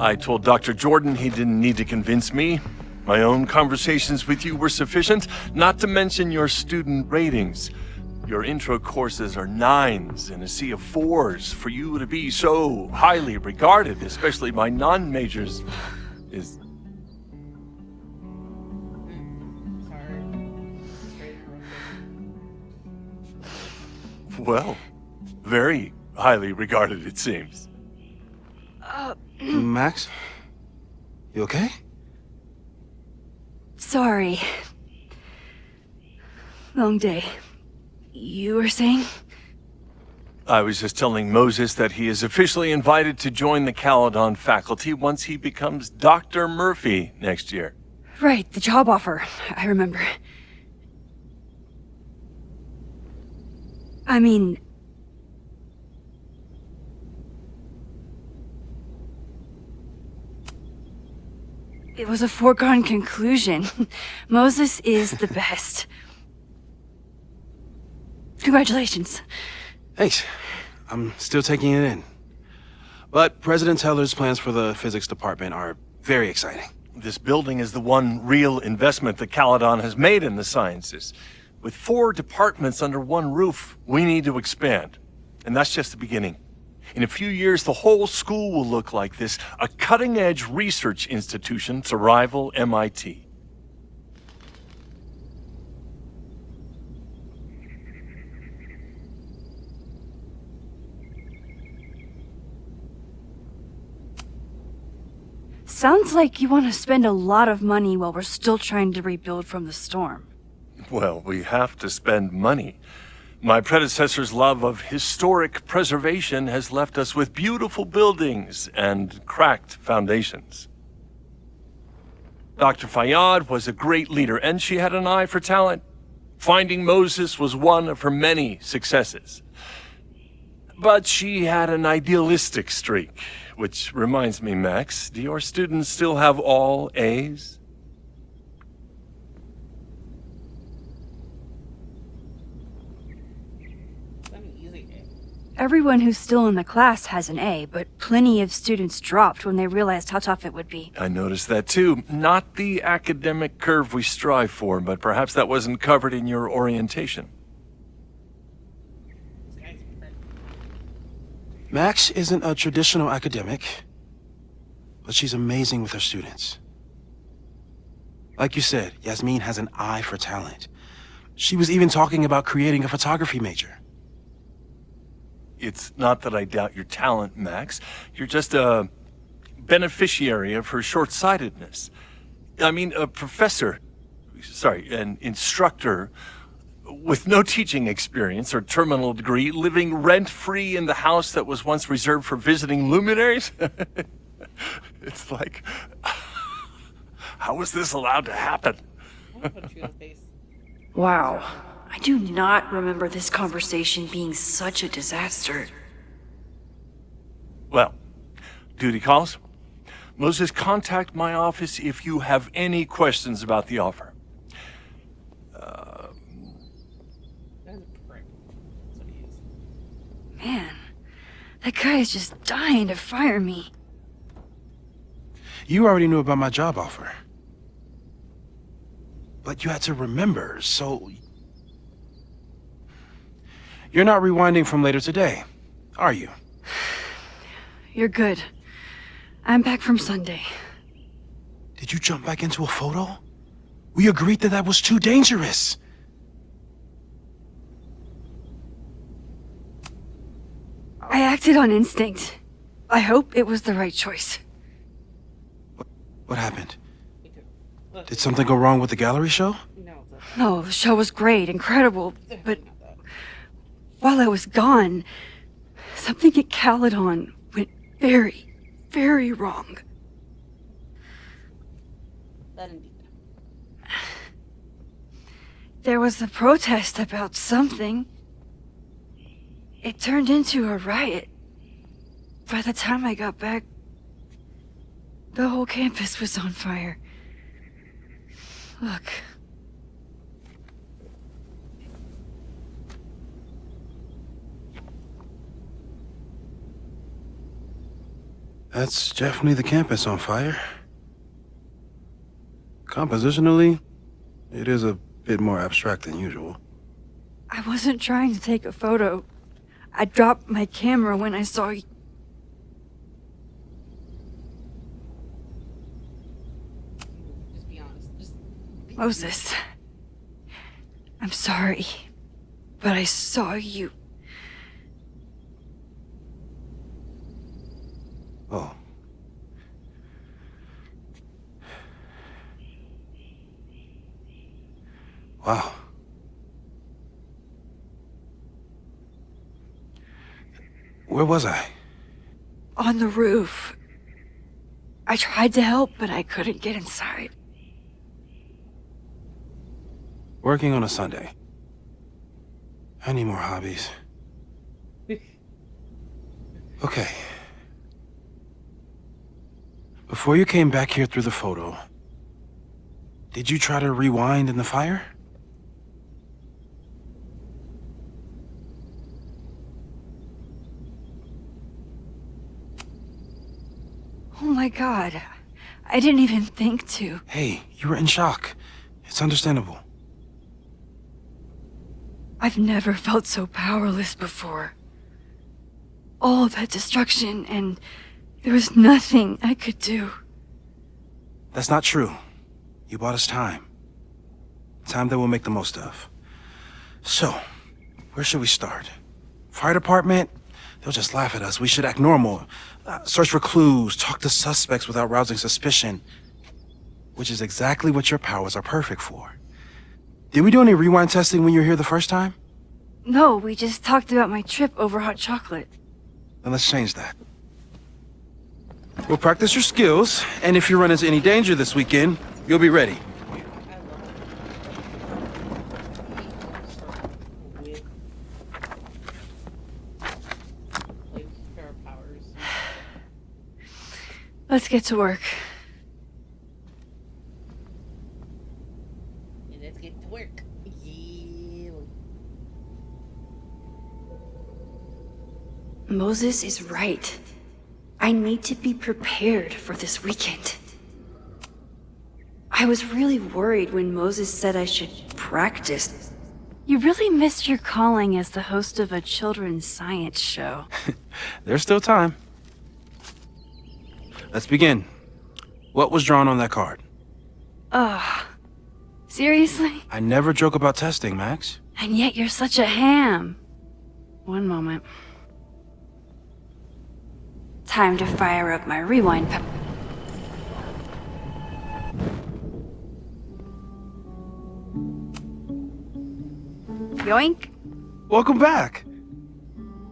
I told Dr. Jordan he didn't need to convince me. My own conversations with you were sufficient, not to mention your student ratings. Your intro courses are 9s in a sea of 4s. For you to be so highly regarded, especially by non-majors, is... Well, very highly regarded, it seems. Max? You okay? Sorry. Long day. You were saying? I was just telling Moses that he is officially invited to join the Caledon faculty once he becomes Dr. Murphy next year. Right, the job offer. I remember. I mean... It was a foregone conclusion. Moses is the best. Congratulations. Thanks. I'm still taking it in. But President Teller's plans for the physics department are very exciting. This building is the one real investment that Caledon has made in the sciences. With 4 departments under one roof, we need to expand. And that's just the beginning. In a few years, the whole school will look like this, a cutting-edge research institution to rival MIT. Sounds like you want to spend a lot of money while we're still trying to rebuild from the storm. Well, we have to spend money. My predecessor's love of historic preservation has left us with beautiful buildings and cracked foundations. Dr. Fayyad was a great leader, and she had an eye for talent. Finding Moses was one of her many successes. But she had an idealistic streak, which reminds me, Max, do your students still have all A's? Everyone who's still in the class has an A, but plenty of students dropped when they realized how tough it would be. I noticed that too. Not the academic curve we strive for, but perhaps that wasn't covered in your orientation. Max isn't a traditional academic, but she's amazing with her students. Like you said, Yasmin has an eye for talent. She was even talking about creating a photography major. It's not that I doubt your talent, Max. You're just a beneficiary of her short-sightedness. I mean, a professor, an instructor with no teaching experience or terminal degree, living rent-free in the house that was once reserved for visiting luminaries? It's like, how was this allowed to happen? Wow. I do not remember this conversation being such a disaster. Well, duty calls. Moses, contact my office if you have any questions about the offer. Man, that guy is just dying to fire me. You already knew about my job offer. But you had to remember, so... You're not rewinding from later today, are you? You're good. I'm back from Sunday. Did you jump back into a photo? We agreed that that was too dangerous. I acted on instinct. I hope it was the right choice. What happened? Did something go wrong with the gallery show? No, the show was great, incredible, but while I was gone, something at Caledon went very, very wrong. There was a protest about something. It turned into a riot. By the time I got back, the whole campus was on fire. Look. That's definitely the campus on fire. Compositionally, it is a bit more abstract than usual. I wasn't trying to take a photo. I dropped my camera when I saw you. Just be honest. Moses. I'm sorry, but I saw you. Oh. Wow. Where was I? On the roof. I tried to help, but I couldn't get inside. Working on a Sunday. I need more hobbies. Okay. Before you came back here through the photo, did you try to rewind in the fire? Oh my god. I didn't even think to. Hey, you were in shock. It's understandable. I've never felt so powerless before. All that destruction, and there was nothing I could do. That's not true. You bought us time. Time that we'll make the most of. So, where should we start? Fire department? They'll just laugh at us. We should act normal. Search for clues, talk to suspects without rousing suspicion. Which is exactly what your powers are perfect for. Did we do any rewind testing when you were here the first time? No, we just talked about my trip over hot chocolate. Then let's change that. We'll practice your skills, and if you run into any danger this weekend, you'll be ready. Let's get to work. Let's get to work. Yeah. Moses is right. I need to be prepared for this weekend. I was really worried when Moses said I should practice. You really missed your calling as the host of a children's science show. There's still time. Let's begin. What was drawn on that card? Ugh. Seriously? I never joke about testing, Max. And yet you're such a ham. One moment. Time to fire up my rewind pep. Yoink! Welcome back.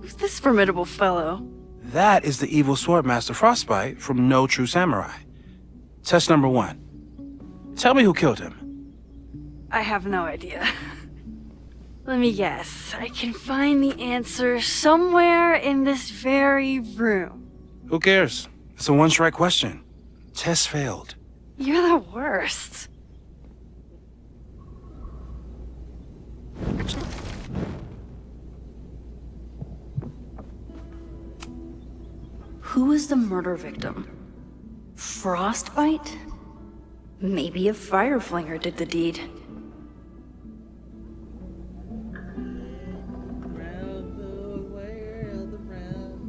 Who's this formidable fellow? That is the evil Swordmaster Frostbite from No True Samurai. Test number 1. Tell me who killed him. I have no idea. Let me guess. I can find the answer somewhere in this very room. Who cares? It's a one-strike question. Test failed. You're the worst. Who was the murder victim? Frostbite? Maybe a fireflinger did the deed. Round the world around.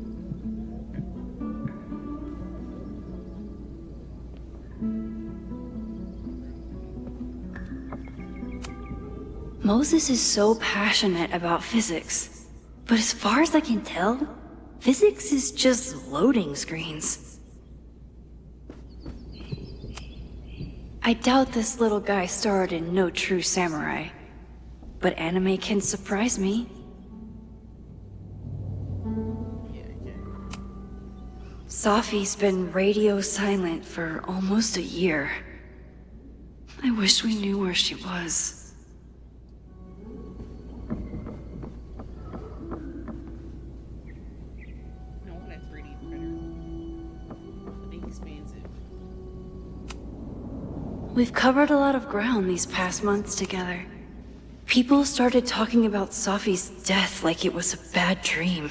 Moses is so passionate about physics, but as far as I can tell, physics is just loading screens. I doubt this little guy starred in No True Samurai, but anime can surprise me. Safi's been radio silent for almost a year. I wish we knew where she was. No, I want a 3D printer. I think expensive. We've covered a lot of ground these past months together. People started talking about Safi's death like it was a bad dream.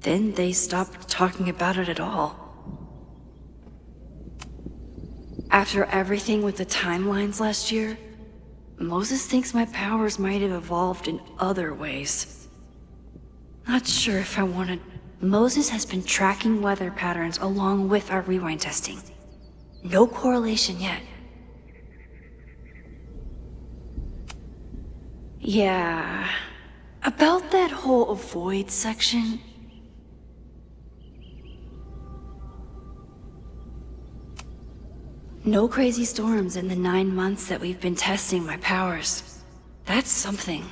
Then they stopped talking about it at all. After everything with the timelines last year, Moses thinks my powers might have evolved in other ways. Not sure if I want to... Moses has been tracking weather patterns along with our rewind testing. No correlation yet. Yeah... About that whole avoid section... No crazy storms in the 9 months that we've been testing my powers. That's something.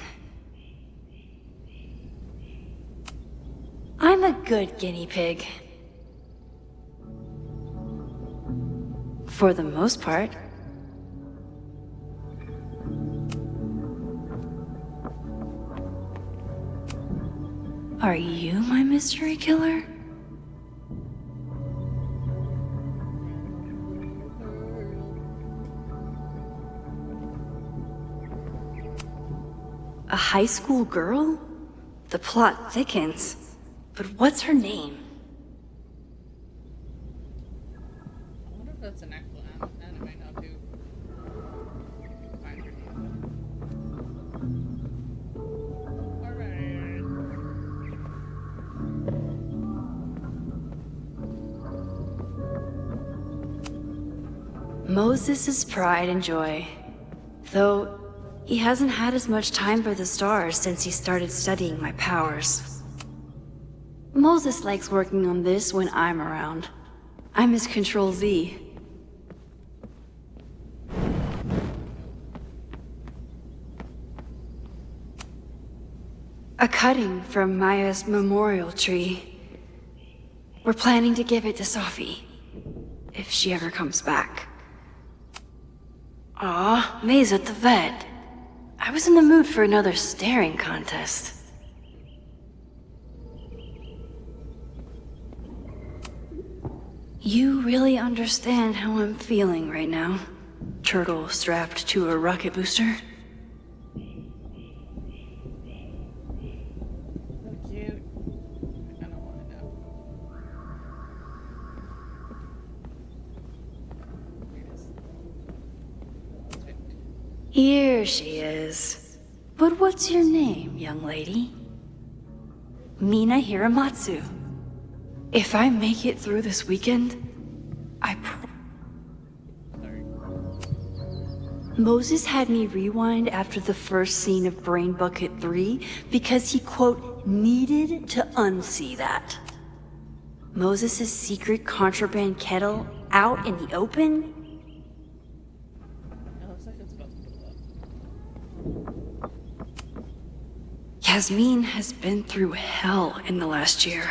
I'm a good guinea pig. For the most part. Are you my mystery killer? A high school girl? The plot thickens. But what's her name? I wonder if that's an actual anime now too. Find her name. Alright. Moses' pride and joy. Though, he hasn't had as much time for the stars since he started studying my powers. Moses likes working on this when I'm around. I'm his Control Z. A cutting from Maya's memorial tree. We're planning to give it to Sophie, if she ever comes back. Aw, May's at the vet. I was in the mood for another staring contest. You really understand how I'm feeling right now? Turtle strapped to a rocket booster? So cute. I kinda wanna know. Here it is. That's right. Here she is. But what's your name, young lady? Mina Hiramatsu. If I make it through this weekend, Sorry. Moses had me rewind after the first scene of Brain Bucket 3 because he, quote, needed to unsee that. Moses' secret contraband kettle out in the open? It looks like it's about to blow up. Yasmin has been through hell in the last year.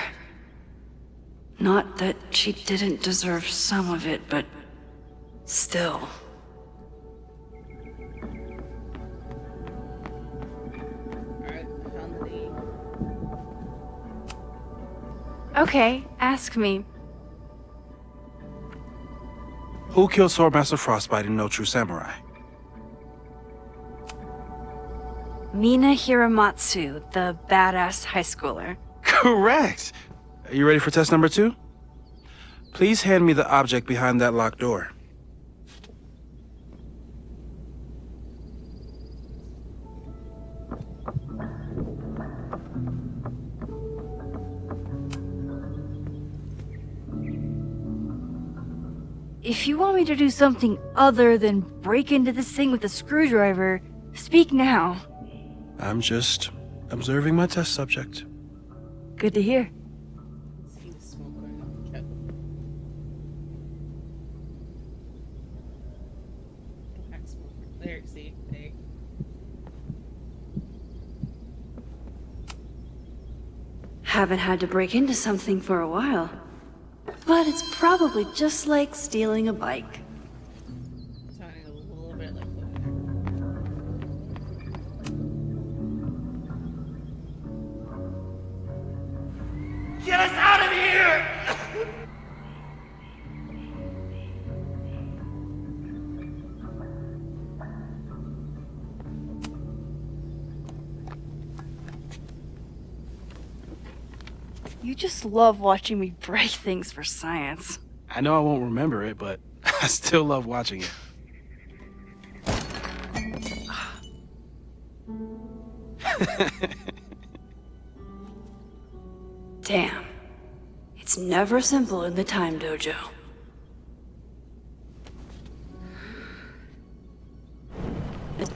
Not that she didn't deserve some of it, but still. Alright, I found the name. Okay, ask me. Who killed Swordmaster Frostbite in No True Samurai? Mina Hiramatsu, the badass high schooler. Correct! Are you ready for test number 2? Please hand me the object behind that locked door. If you want me to do something other than break into this thing with a screwdriver, speak now. I'm just observing my test subject. Good to hear. See the smoke going off the kettle. Black smoke. There, see? There. Haven't had to break into something for a while. But it's probably just like stealing a bike. Sounding a little bit like Flutter. Get us out of here! You just love watching me break things for science. I know I won't remember it, but I still love watching it. Damn. It's never simple in the Time Dojo. Dude.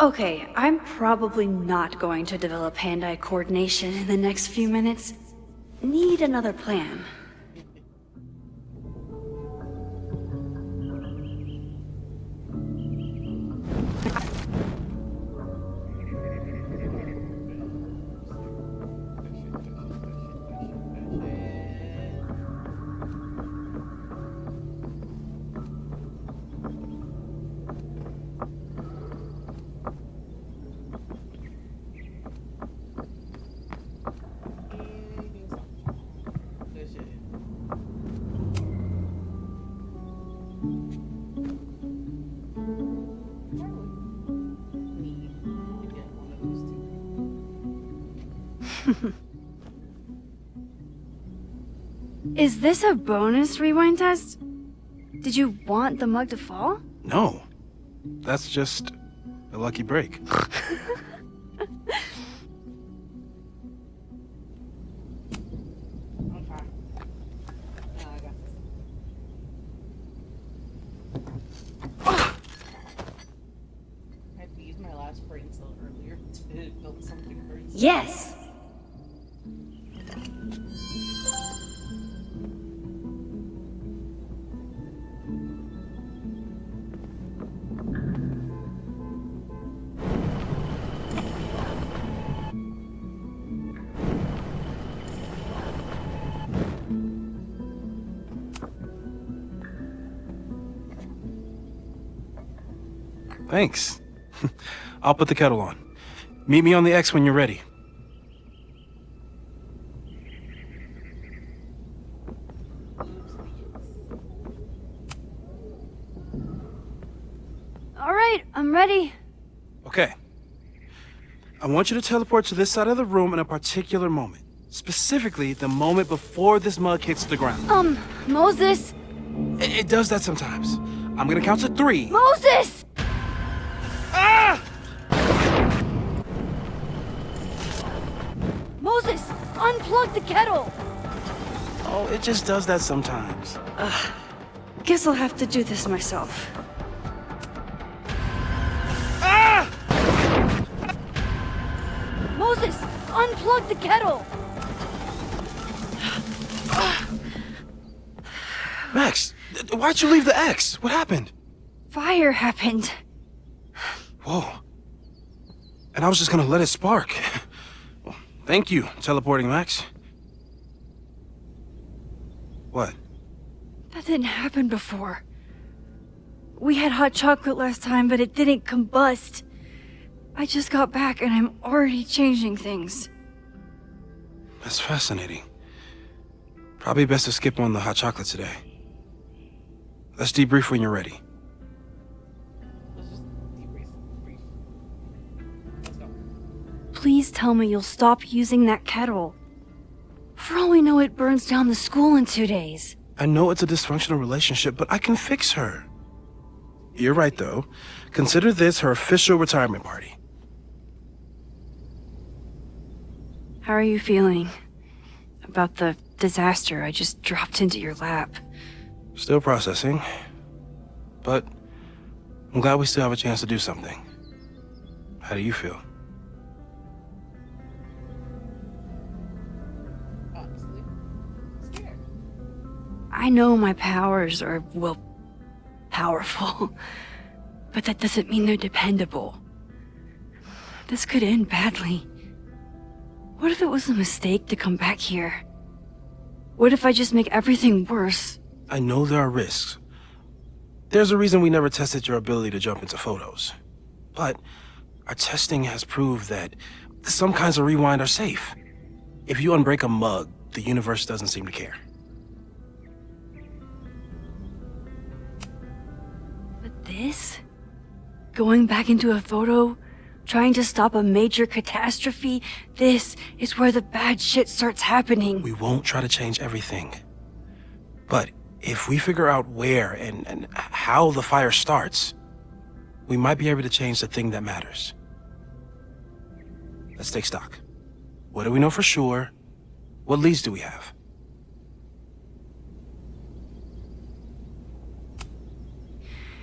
Okay, I'm probably not going to develop hand-eye coordination in the next few minutes. Need another plan. Good shit. Need to get one of those two. Is this a bonus rewind test? Did you want the mug to fall? No. That's just a lucky break. Okay. I got this. I had to use my last brain cell earlier to build something very simple. Yes! Thanks. I'll put the kettle on. Meet me on the X when you're ready. All right, I'm ready. Okay. I want you to teleport to this side of the room in a particular moment. Specifically, the moment before this mug hits the ground. Moses! It does that sometimes. I'm gonna count to 3. Moses! Ah! Moses, unplug the kettle! Oh, it just does that sometimes. Guess I'll have to do this myself. Ah! Moses, unplug the kettle! Max, why'd you leave the X? What happened? Fire happened. Whoa. And I was just gonna let it spark. Well, thank you, teleporting Max. What? That didn't happen before. We had hot chocolate last time, but it didn't combust. I just got back and I'm already changing things. That's fascinating. Probably best to skip on the hot chocolate today. Let's debrief when you're ready. Let's just debrief. Let's go. Please tell me you'll stop using that kettle. For all we know, it burns down the school in 2 days. I know it's a dysfunctional relationship, but I can fix her. You're right, though. Consider this her official retirement party. How are you feeling about the disaster I just dropped into your lap? Still processing. But I'm glad we still have a chance to do something. How do you feel? Honestly, scared. I know my powers are, well, powerful. But that doesn't mean they're dependable. This could end badly. What if it was a mistake to come back here? What if I just make everything worse? I know there are risks. There's a reason we never tested your ability to jump into photos. But our testing has proved that some kinds of rewind are safe. If you unbreak a mug, the universe doesn't seem to care. But This? Going back into a photo? Trying to stop a major catastrophe? This is where the bad shit starts happening. We won't try to change everything. But if we figure out where and how the fire starts, we might be able to change the thing that matters. Let's take stock. What do we know for sure? What leads do we have?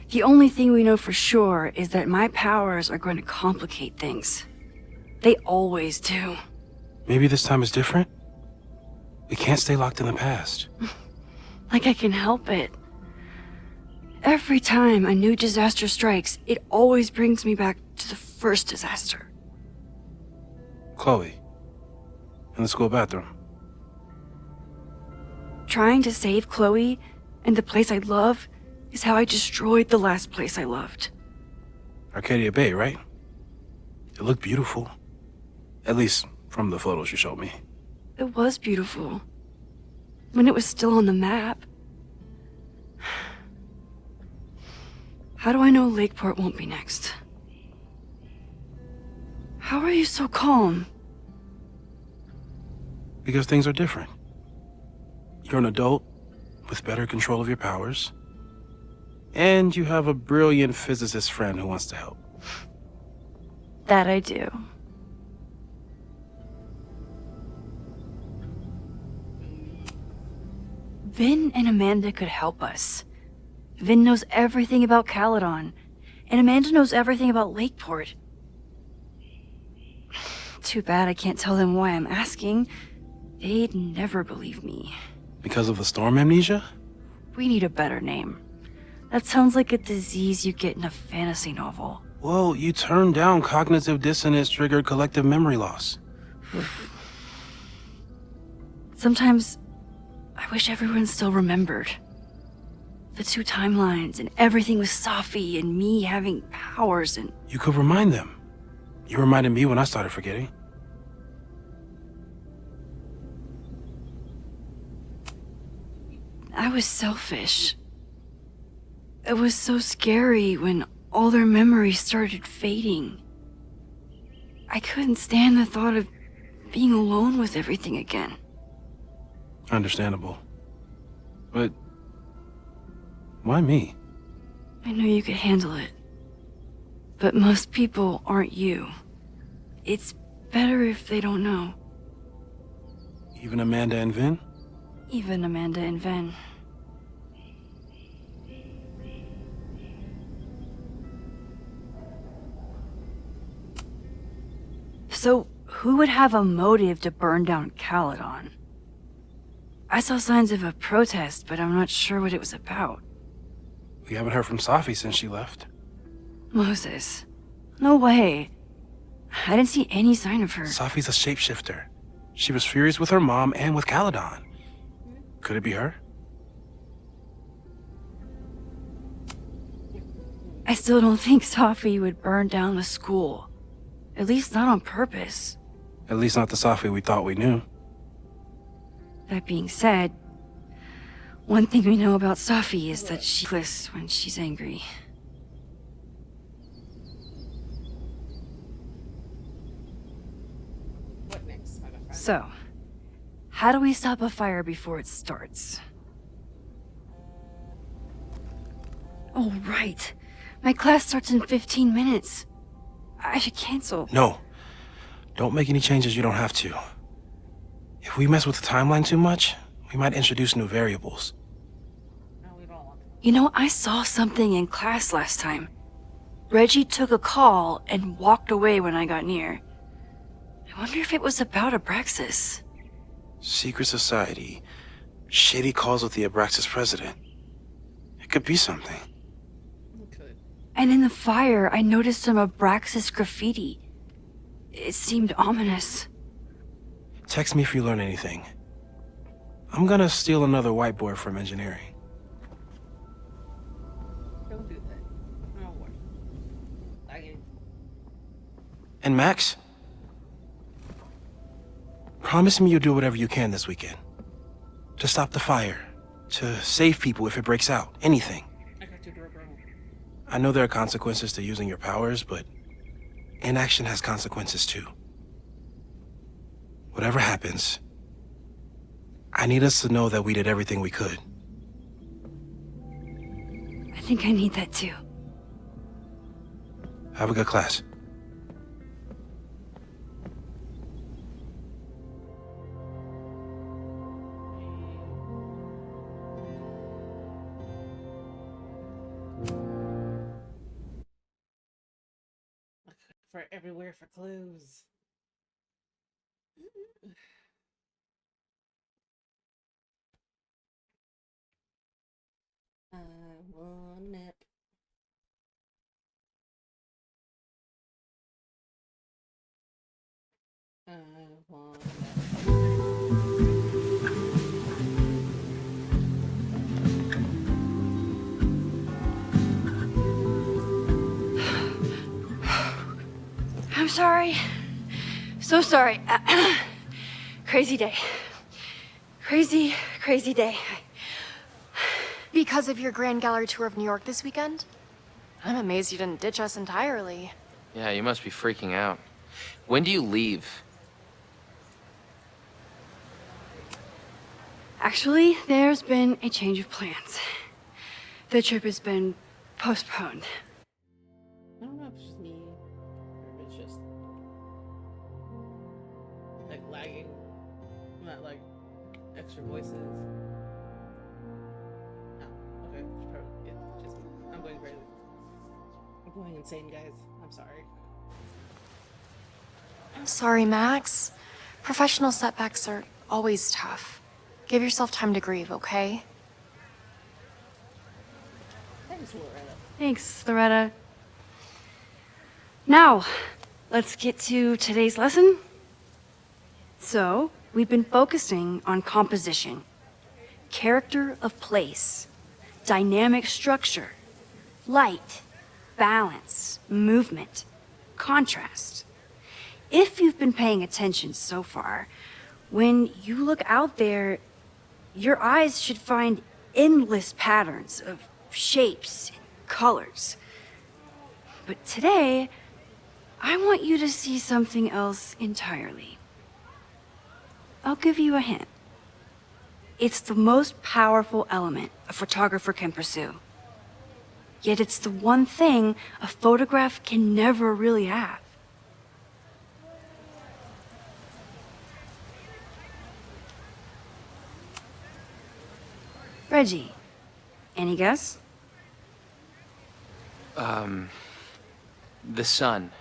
The only thing we know for sure is that my powers are going to complicate things. They always do. Maybe this time is different? We can't stay locked in the past. Like I can help it. Every time a new disaster strikes, it always brings me back to the first disaster. Chloe, in the school bathroom. Trying to save Chloe and the place I love is how I destroyed the last place I loved. Arcadia Bay, right? It looked beautiful. At least from the photos you showed me. It was beautiful. When it was still on the map. How do I know Lakeport won't be next? How are you so calm? Because things are different. You're an adult with better control of your powers. And you have a brilliant physicist friend who wants to help. That I do. Vin and Amanda could help us. Vin knows everything about Caledon, and Amanda knows everything about Lakeport. Too bad I can't tell them why I'm asking. They'd never believe me. Because of the storm amnesia? We need a better name. That sounds like a disease you get in a fantasy novel. Well, you turned down cognitive dissonance triggered collective memory loss. Sometimes, I wish everyone still remembered. The two timelines and everything with Safi and me having powers and... You could remind them. You reminded me when I started forgetting. I was selfish. It was so scary when all their memories started fading. I couldn't stand the thought of being alone with everything again. Understandable. But why me? I knew you could handle it. But most people aren't you. It's better if they don't know. Even Amanda and Vin? Even Amanda and Ven. So, who would have a motive to burn down Caledon? I saw signs of a protest, but I'm not sure what it was about. We haven't heard from Safi since she left. Moses. No way. I didn't see any sign of her. Safi's a shapeshifter. She was furious with her mom and with Caledon. Could it be her? I still don't think Safi would burn down the school. At least not on purpose. At least not the Safi we thought we knew. That being said, one thing we know about Safi is that she's reckless when she's angry. What next, my friend? So, how do we stop a fire before it starts? Oh, right. My class starts in 15 minutes. I should cancel. No. Don't make any changes you don't have to. If we mess with the timeline too much, we might introduce new variables. No, we don't want to. You know, I saw something in class last time. Reggie took a call and walked away when I got near. I wonder if it was about Abraxas. Secret society. Shady calls with the Abraxas president. It could be something. We could. And in the fire, I noticed some Abraxas graffiti. It seemed ominous. Text me if you learn anything. I'm gonna steal another whiteboard from engineering. Don't do that. Oh, what? And Max? Promise me you'll do whatever you can this weekend. To stop the fire. To save people if it breaks out. Anything. I got you, bro. I know there are consequences to using your powers, but inaction has consequences too. Whatever happens, I need us to know that we did everything we could. I think I need that too. Have a good class. Look for everywhere for clues. I want a nap. I want a nap. I'm sorry. So sorry. Crazy day. Crazy, crazy day. Because of your Grand Gallery tour of New York this weekend? I'm amazed you didn't ditch us entirely. Yeah, you must be freaking out. When do you leave? Actually, there's been a change of plans. The trip has been postponed. I don't know if it's just me or if it's just like lagging, not like extra voices. No, okay, it's probably it's just me. I'm going crazy. I'm going insane, guys. I'm sorry. Sorry, Max. Professional setbacks are always tough. Give yourself time to grieve, okay? Thanks, Loretta. Thanks, Loretta. Now, let's get to today's lesson. So, we've been focusing on composition, character of place, dynamic structure, light, balance, movement, contrast. If you've been paying attention so far, when you look out there, your eyes should find endless patterns of shapes and colors. But today, I want you to see something else entirely. I'll give you a hint. It's the most powerful element a photographer can pursue. Yet it's the one thing a photograph can never really have. Reggie, any guess? The sun.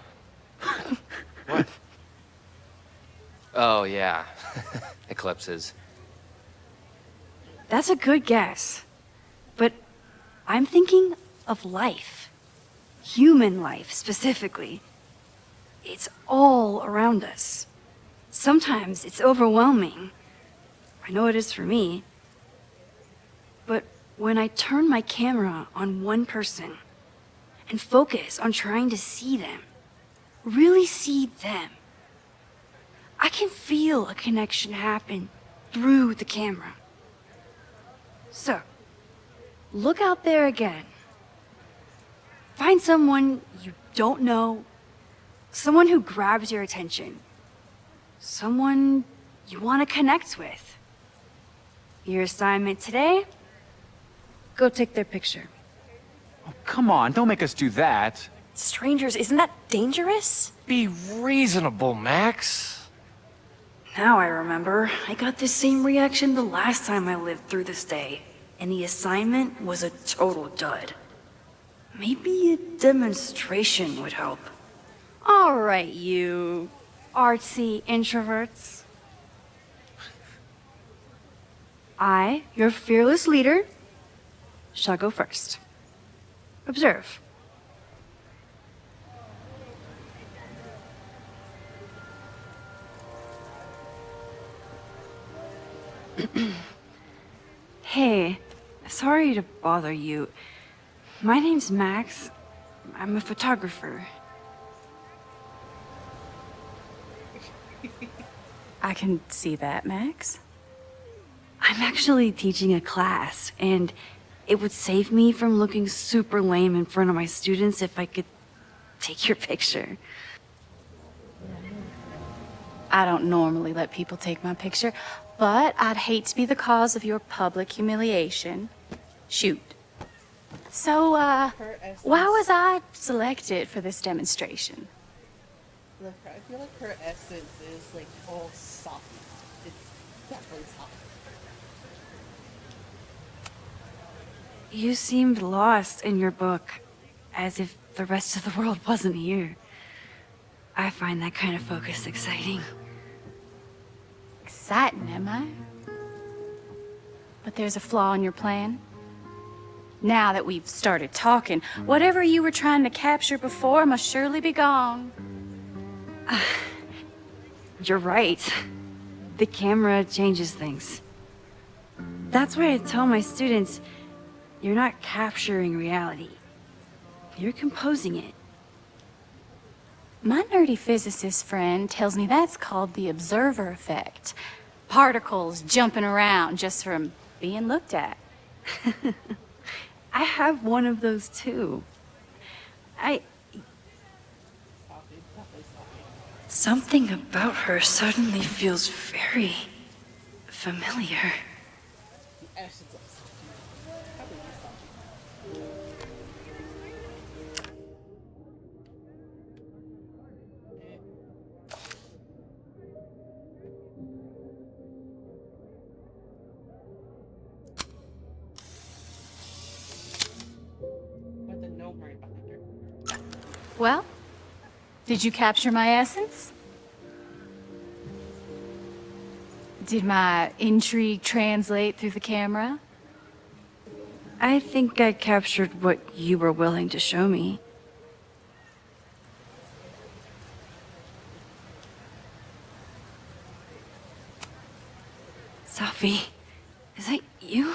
What? Oh, yeah. Eclipses. That's a good guess. But I'm thinking of life. Human life, specifically. It's all around us. Sometimes it's overwhelming. I know it is for me. But when I turn my camera on one person and focus on trying to see them, really see them, I can feel a connection happen through the camera. So, look out there again. Find someone you don't know, someone who grabs your attention, someone you want to connect with. Your assignment today? Go take their picture. Oh, come on, don't make us do that. Strangers, isn't that dangerous? Be reasonable, Max. Now I remember. I got the same reaction the last time I lived through this day, and the assignment was a total dud. Maybe a demonstration would help. All right, you artsy introverts. I, your fearless leader, shall go first. Observe. Hey, sorry to bother you. My name's Max. I'm a photographer. I can see that, Max. I'm actually teaching a class, and It would save me from looking super lame in front of my students if I could take your picture. I don't normally let people take my picture, but I'd hate to be the cause of your public humiliation. Shoot. So, why was I selected for this demonstration? Look, I feel like her essence is like all soft. It's definitely soft. You seemed lost in your book, as if the rest of the world wasn't here. I find that kind of focus exciting. Exciting, am I? But there's a flaw in your plan. Now that we've started talking, whatever you were trying to capture before must surely be gone. You're right. The camera changes things. That's why I tell my students, you're not capturing reality. You're composing it. My nerdy physicist friend tells me that's called the observer effect. Particles jumping around just from being looked at. I have one of those too. Something about her suddenly feels very familiar. The essence of soft. Probably soft. With a gnome right behind her. Well, did you capture my essence? Did my intrigue translate through the camera? I think I captured what you were willing to show me. Sophie, is that you?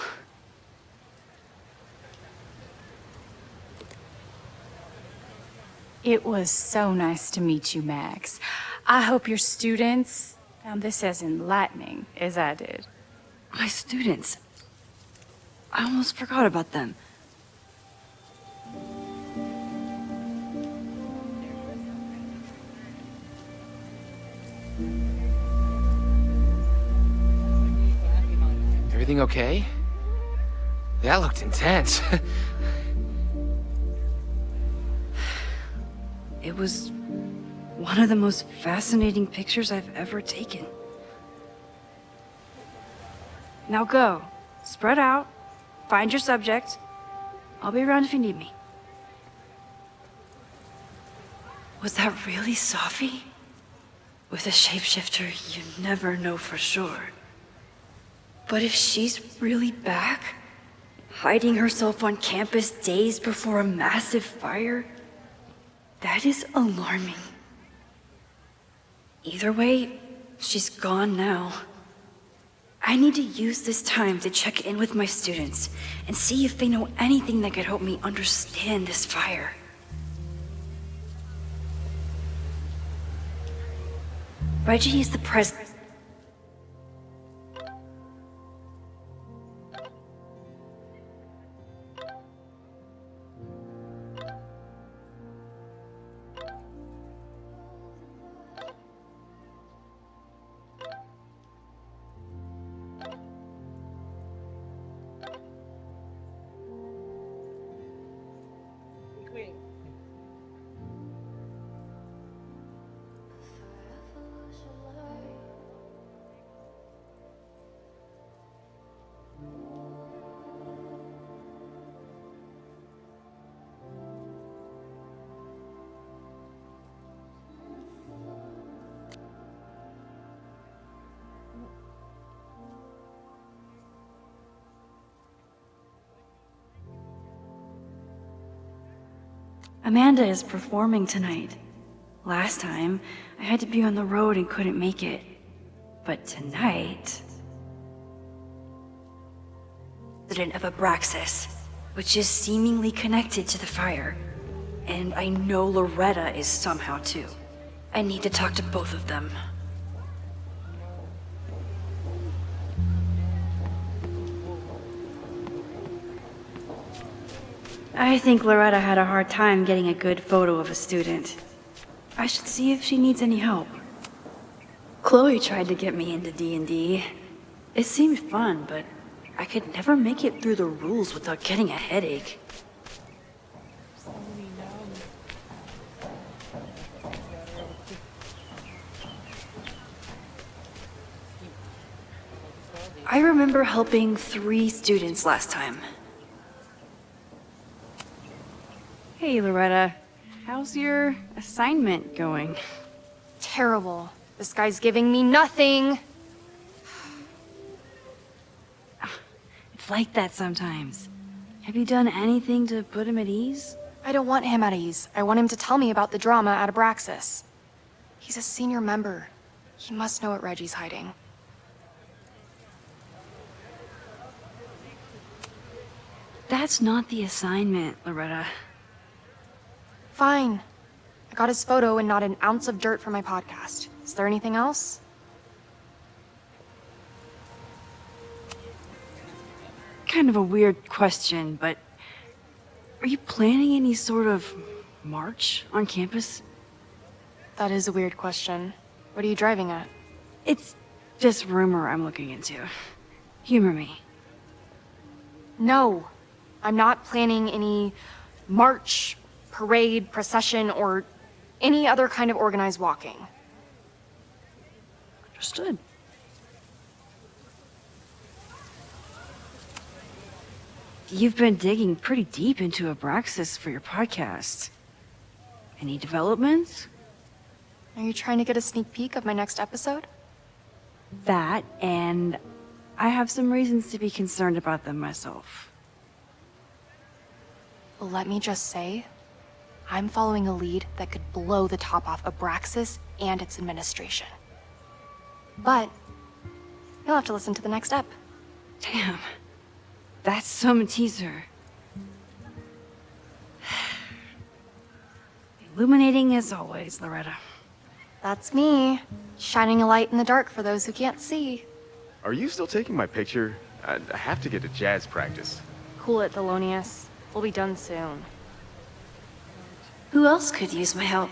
It was so nice to meet you, Max. I hope your students found this as enlightening as I did. My students. I almost forgot about them. Everything okay? That looked intense. It was one of the most fascinating pictures I've ever taken. Now go. Spread out. Find your subject. I'll be around if you need me. Was that really Sophie? With a shapeshifter, you never know for sure. But if she's really back, hiding herself on campus days before a massive fire, that is alarming. Either way, she's gone now. I need to use this time to check in with my students and see if they know anything that could help me understand this fire. Reggie is the president. Wait. Amanda is performing tonight. Last time, I had to be on the road and couldn't make it. But tonight... President of Abraxas, which is seemingly connected to the fire. And I know Loretta is somehow too. I need to talk to both of them. I think Loretta had a hard time getting a good photo of a student. I should see if she needs any help. Chloe tried to get me into D&D. It seemed fun, but I could never make it through the rules without getting a headache. I remember helping 3 students last time. Hey, Loretta. How's your assignment going? Terrible. This guy's giving me nothing. It's like that sometimes. Have you done anything to put him at ease? I don't want him at ease. I want him to tell me about the drama at Abraxas. He's a senior member. He must know what Reggie's hiding. That's not the assignment, Loretta. Fine. I got his photo and not an ounce of dirt for my podcast. Is there anything else? Kind of a weird question, but are you planning any sort of march on campus? That is a weird question. What are you driving at? It's just rumor I'm looking into. Humor me. No. I'm not planning any march, parade, procession, or any other kind of organized walking. Understood. You've been digging pretty deep into Abraxas for your podcast. Any developments? Are you trying to get a sneak peek of my next episode? That, and I have some reasons to be concerned about them myself. Well, let me just say, I'm following a lead that could blow the top off Abraxas and its administration. But you'll have to listen to the next ep. Damn. That's some teaser. Illuminating as always, Loretta. That's me, shining a light in the dark for those who can't see. Are you still taking my picture? I have to get to jazz practice. Cool it, Thelonious. We'll be done soon. Who else could use my help?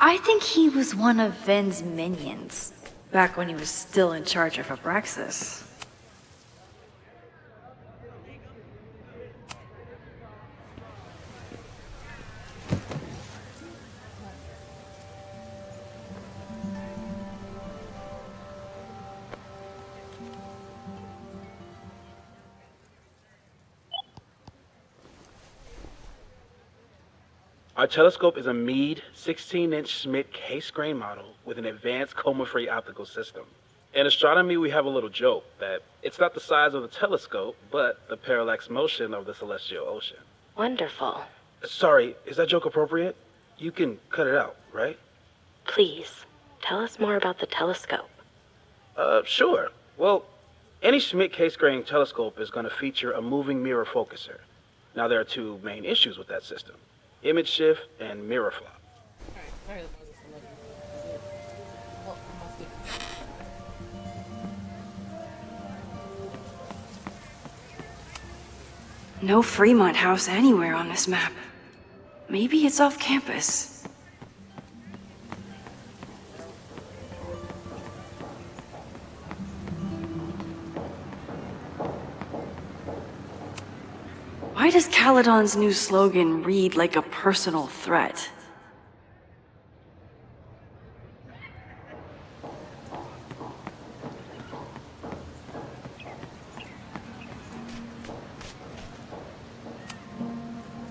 I think he was one of Ven's minions, back when he was still in charge of Abraxas. Our telescope is a Meade 16-inch Schmidt case-grain model with an advanced coma-free optical system. In astronomy, we have a little joke that it's not the size of the telescope, but the parallax motion of the celestial ocean. Wonderful. Sorry, is that joke appropriate? You can cut it out, right? Please, tell us more about the telescope. Sure. Well, any Schmidt case-grain telescope is going to feature a moving mirror focuser. Now, there are 2 main issues with that system: image shift and mirror flop. Alright, sorry that Moses well, must be. No Fremont House anywhere on this map. Maybe it's off campus. Why does Caledon's new slogan read like a personal threat?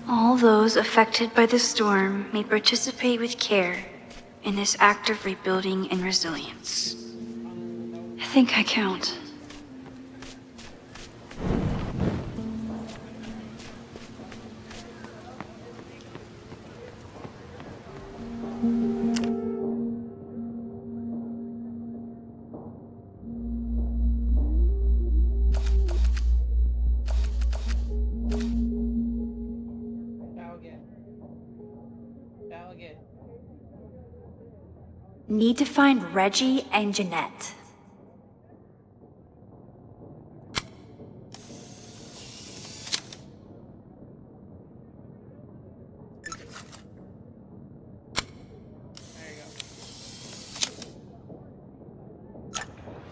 All those affected by the storm may participate with care in this act of rebuilding and resilience. I think I count. Need to find Reggie and Jeanette.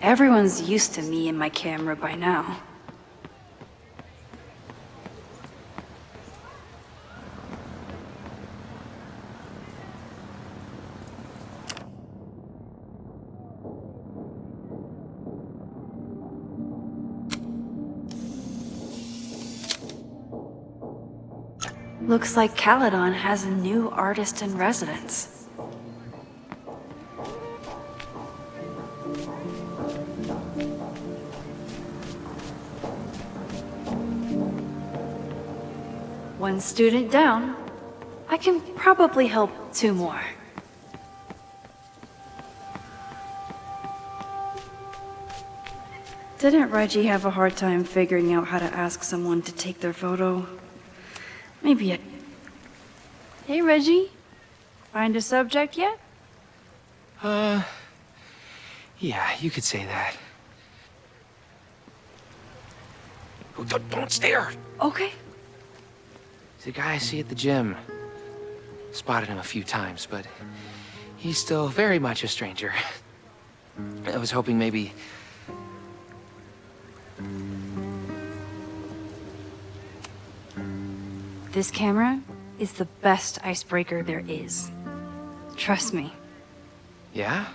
Everyone's used to me and my camera by now. Looks like Caledon has a new artist in residence. One student down. I can probably help 2 more. Didn't Reggie have a hard time figuring out how to ask someone to take their photo? Maybe Hey, Reggie. Find a subject yet? Yeah, you could say that. Oh, don't stare! Okay. He's the guy I see at the gym. Spotted him a few times, but he's still very much a stranger. I was hoping maybe... This camera is the best icebreaker there is. Trust me. Yeah?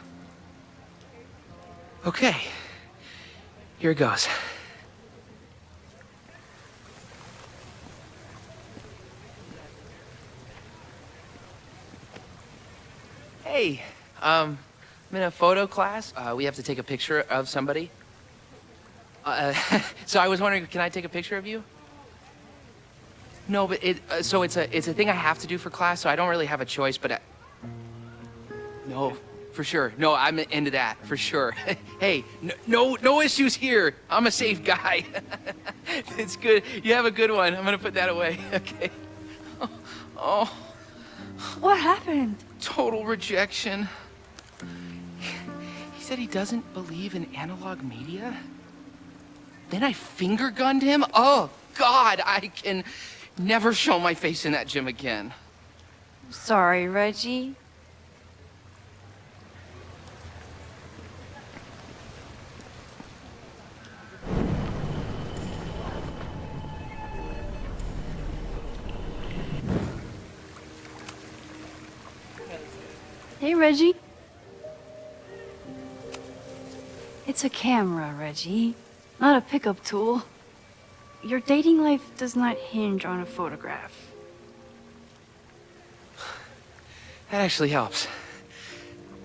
Okay. Here it goes. Hey, I'm in a photo class. We have to take a picture of somebody. So I was wondering, can I take a picture of you? No, but it's a thing I have to do for class, so I don't really have a choice, but no, for sure. No, I'm into that, for sure. Hey, no issues here. I'm a safe guy. It's good. You have a good one. I'm gonna put that away. Okay. Oh. What happened? Total rejection. He said he doesn't believe in analog media. Then I finger gunned him? Oh, God, I can never show my face in that gym again. Sorry, Reggie. Hey, Reggie. It's a camera, Reggie, not a pickup tool. Your dating life does not hinge on a photograph. That actually helps.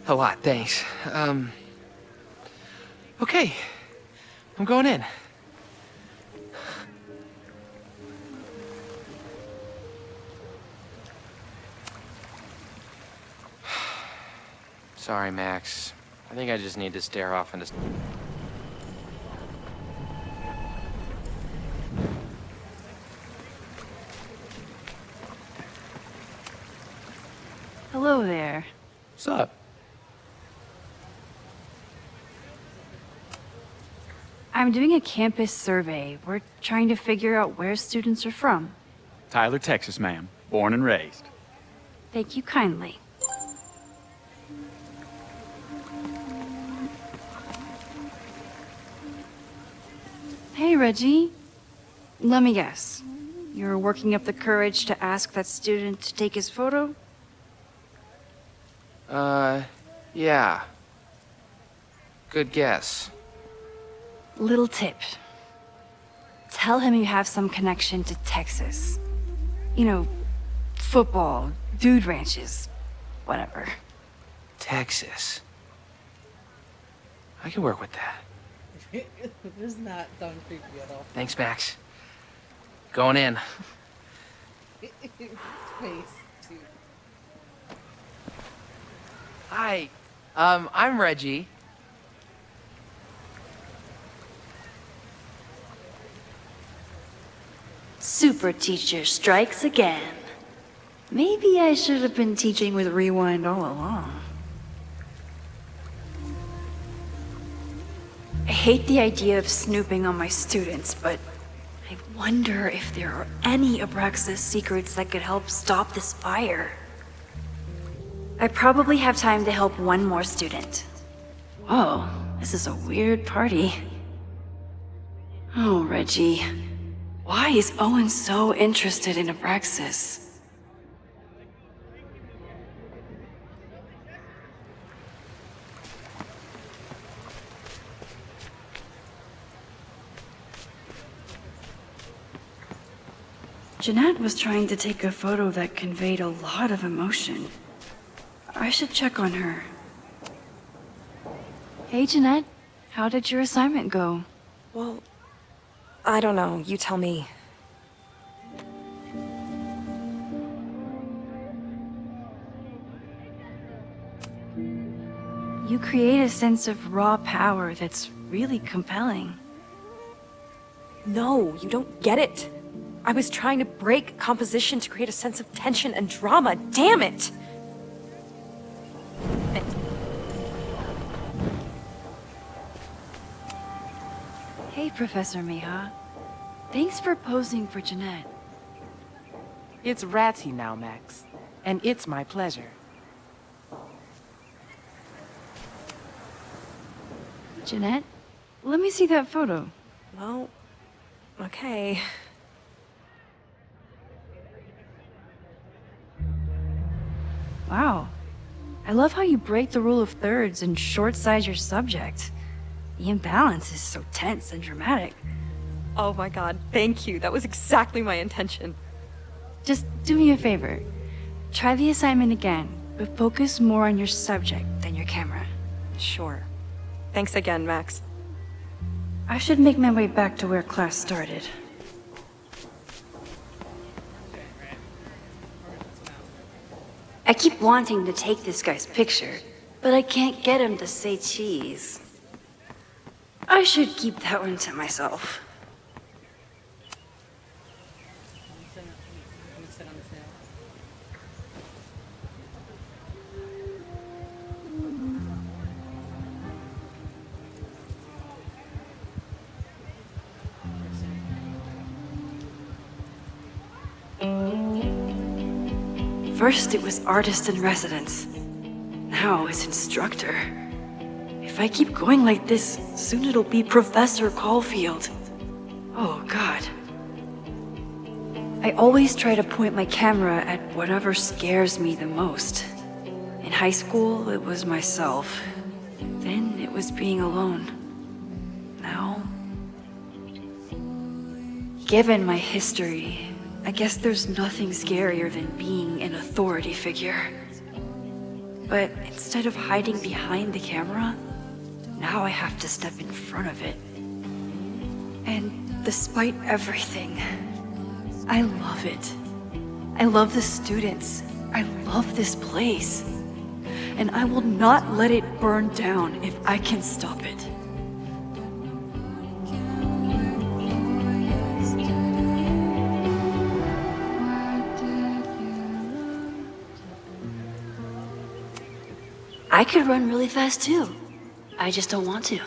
A lot, thanks. Okay. I'm going in. Sorry, Max. I think I just need to stare off into... Hello there. What's up? I'm doing a campus survey. We're trying to figure out where students are from. Tyler, Texas, ma'am. Born and raised. Thank you kindly. Hey, Reggie. Let me guess. You're working up the courage to ask that student to take his photo? Yeah. Good guess. Little tip. Tell him you have some connection to Texas. You know, football, dude ranches, whatever. Texas. I can work with that. It does not sound creepy at all. Thanks, Max. Going in. Face, too. Hi. I'm Reggie. Super teacher strikes again. Maybe I should have been teaching with Rewind all along. I hate the idea of snooping on my students, but I wonder if there are any Abraxas secrets that could help stop this fire. I probably have time to help one more student. Whoa, This is a weird party. Oh, Reggie. Why is Owen so interested in Abraxas? Jeanette was trying to take a photo that conveyed a lot of emotion. I should check on her. Hey, Jeanette. How did your assignment go? Well, I don't know. You tell me. You create a sense of raw power that's really compelling. No, you don't get it. I was trying to break composition to create a sense of tension and drama. Damn it! Hey, Professor Miha. Thanks for posing for Jeanette. It's Ratty now, Max. And it's my pleasure. Jeanette, let me see that photo. Well, okay. Wow. I love how you break the rule of thirds and short-size your subject. The imbalance is so tense and dramatic. Oh my god, thank you. That was exactly my intention. Just do me a favor. Try the assignment again, but focus more on your subject than your camera. Sure. Thanks again, Max. I should make my way back to where class started. I keep wanting to take this guy's picture, but I can't get him to say cheese. I should keep that one to myself. First it was artist in residence. Now it's instructor. If I keep going like this, soon it'll be Professor Caulfield. Oh, God. I always try to point my camera at whatever scares me the most. In high school, it was myself. Then it was being alone. Now... Given my history, I guess there's nothing scarier than being an authority figure. But instead of hiding behind the camera, now I have to step in front of it. And despite everything, I love it. I love the students. I love this place. And I will not let it burn down if I can stop it. I could run really fast too. I just don't want to.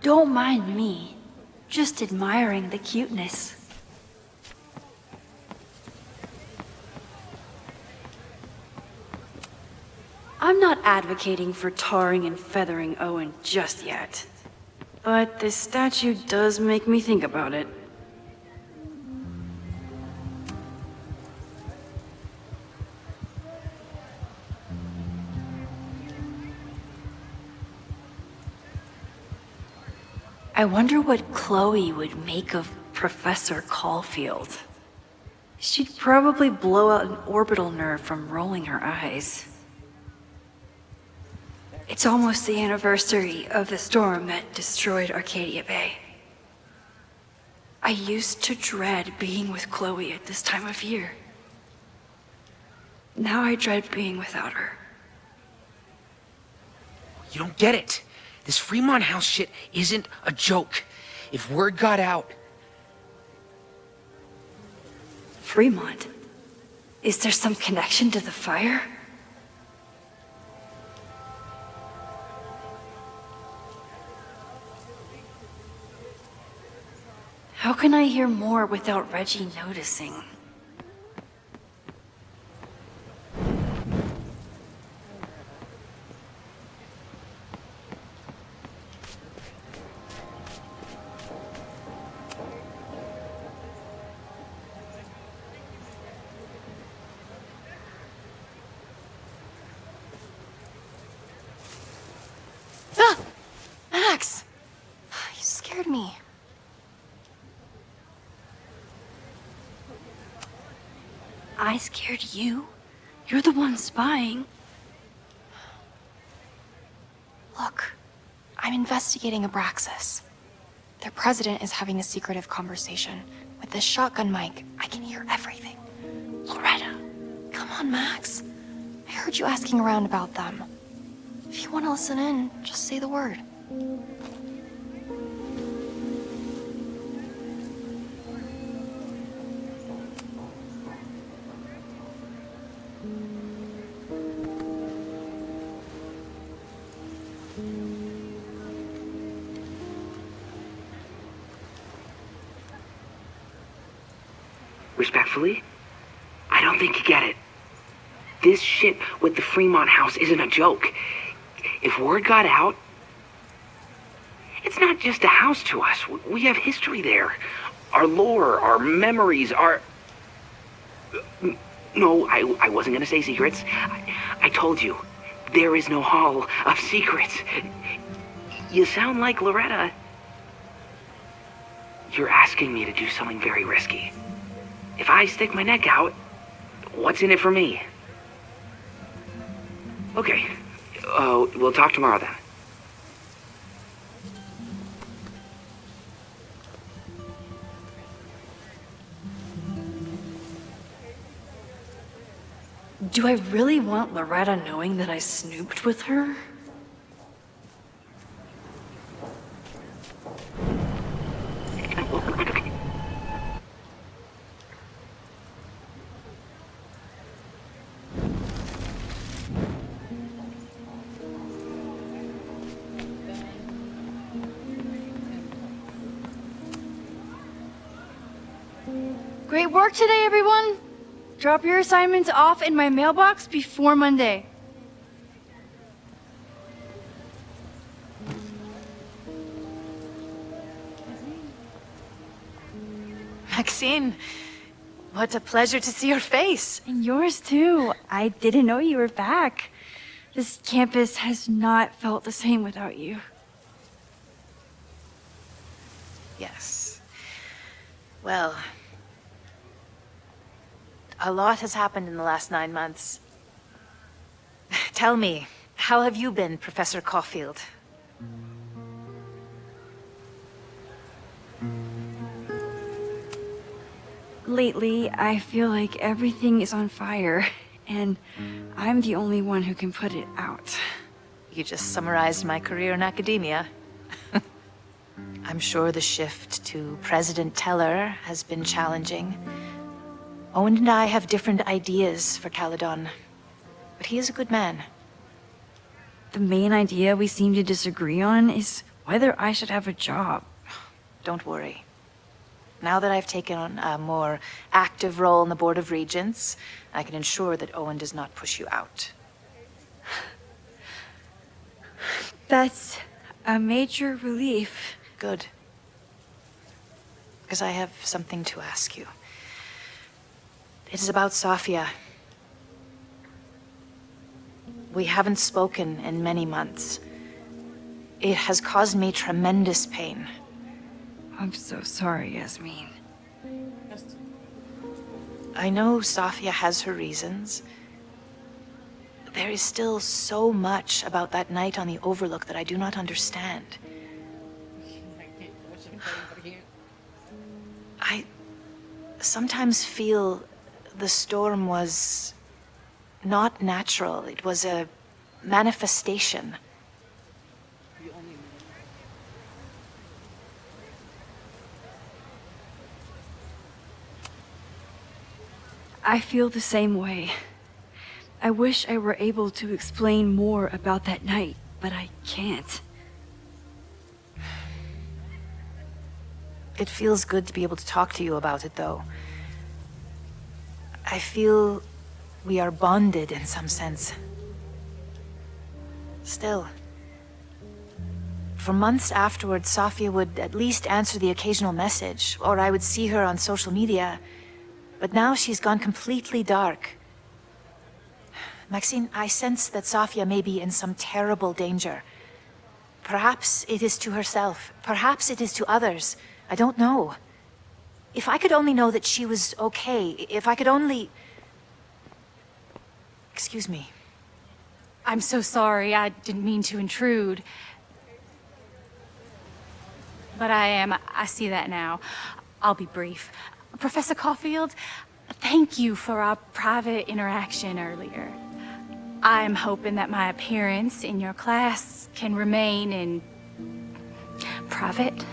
Don't mind me, just admiring the cuteness. I'm not advocating for tarring and feathering Owen just yet, but this statue does make me think about it. I wonder what Chloe would make of Professor Caulfield. She'd probably blow out an orbital nerve from rolling her eyes. It's almost the anniversary of the storm that destroyed Arcadia Bay. I used to dread being with Chloe at this time of year. Now I dread being without her. You don't get it. This Fremont House shit isn't a joke. If word got out... Fremont? Is there some connection to the fire? How can I hear more without Reggie noticing? Ah! Max! You scared me. I scared you? You're the one spying. Look, I'm investigating Abraxas. Their president is having a secretive conversation. With this shotgun mic, I can hear everything. Loretta, come on, Max. I heard you asking around about them. If you want to listen in, just say the word. Respectfully, I don't think you get it. This shit with the Fremont House isn't a joke. If word got out, it's not just a house to us. We have history there. Our lore, our memories, our... No, I wasn't gonna say secrets. I told you, there is no hall of secrets. You sound like Loretta. You're asking me to do something very risky. If I stick my neck out, what's in it for me? Okay, we'll talk tomorrow then. Do I really want Loretta knowing that I snooped with her? Great work today, everyone! Drop your assignments off in my mailbox before Monday. Maxine, what a pleasure to see your face. And yours too. I didn't know you were back. This campus has not felt the same without you. Yes. Well, a lot has happened in the last 9 months. Tell me, how have you been, Professor Caulfield? Lately, I feel like everything is on fire, and I'm the only one who can put it out. You just summarized my career in academia. I'm sure the shift to President Teller has been challenging. Owen and I have different ideas for Caledon, but he is a good man. The main idea we seem to disagree on is whether I should have a job. Don't worry. Now that I've taken on a more active role in the Board of Regents, I can ensure that Owen does not push you out. That's a major relief. Good. Because I have something to ask you. It is about Safia. We haven't spoken in many months. It has caused me tremendous pain. I'm so sorry, Yasmin. I know Safia has her reasons. There is still so much about that night on the Overlook that I do not understand. I sometimes feel the storm was not natural. It was a manifestation. I feel the same way. I wish I were able to explain more about that night, but I can't. It feels good to be able to talk to you about it, though. I feel we are bonded in some sense. Still, for months afterwards, Sofia would at least answer the occasional message, or I would see her on social media. But now she's gone completely dark. Maxine, I sense that Sofia may be in some terrible danger. Perhaps it is to herself. Perhaps it is to others. I don't know. If I could only know that she was okay, if I could only... Excuse me. I'm so sorry. I didn't mean to intrude. But I see that now. I'll be brief. Professor Caulfield, thank you for our private interaction earlier. I'm hoping that my appearance in your class can remain in private.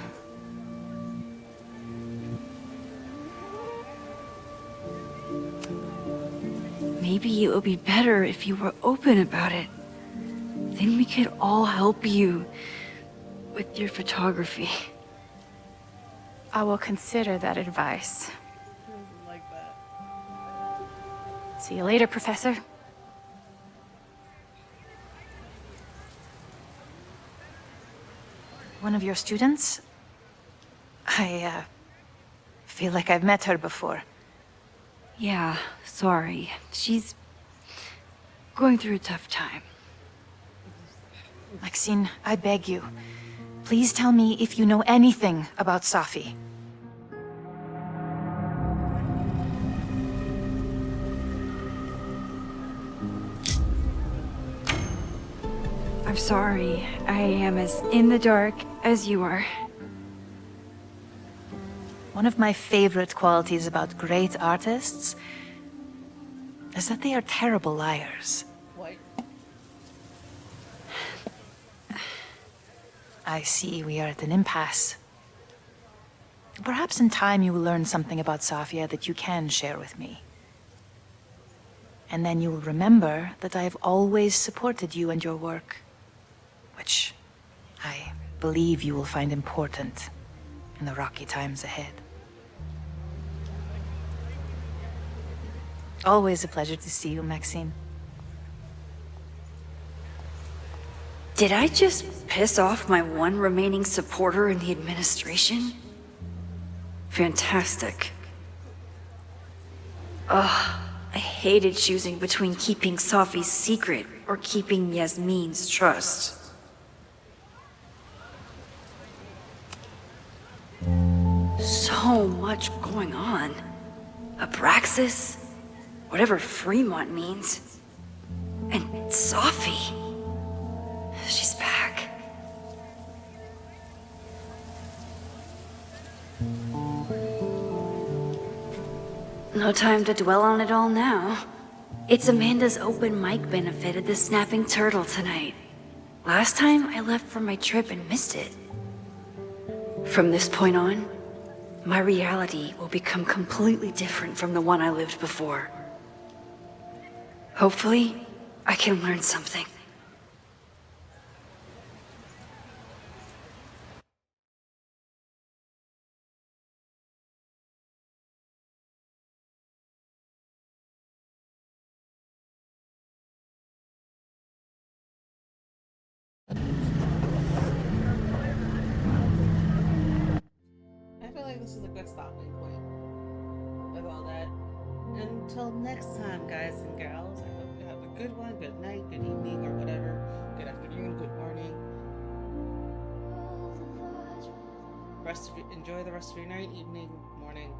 Maybe it would be better if you were open about it. Then we could all help you with your photography. I will consider that advice. Like that. See you later, Professor. One of your students? I feel like I've met her before. Yeah, sorry. She's going through a tough time. Maxine, I beg you. Please tell me if you know anything about Safi. I'm sorry. I am as in the dark as you are. One of my favorite qualities about great artists is that they are terrible liars. What? I see we are at an impasse. Perhaps in time you will learn something about Safia that you can share with me. And then you will remember that I have always supported you and your work, which I believe you will find important in the rocky times ahead. Always a pleasure to see you, Maxine. Did I just piss off my one remaining supporter in the administration? Fantastic. Ugh, I hated choosing between keeping Safi's secret or keeping Yasmin's trust. So much going on. Abraxas, whatever Fremont means, and Safi. She's back. No time to dwell on it all now. It's Amanda's open mic benefit at the Snapping Turtle tonight. Last time I left for my trip and missed it. From this point on, my reality will become completely different from the one I lived before. Hopefully, I can learn something. I feel like this is a good stopping point with all that. Until next time, guys and gals, I hope you have a good one, good night, good evening, or whatever. Good afternoon, good morning. Enjoy the rest of your night, evening, morning,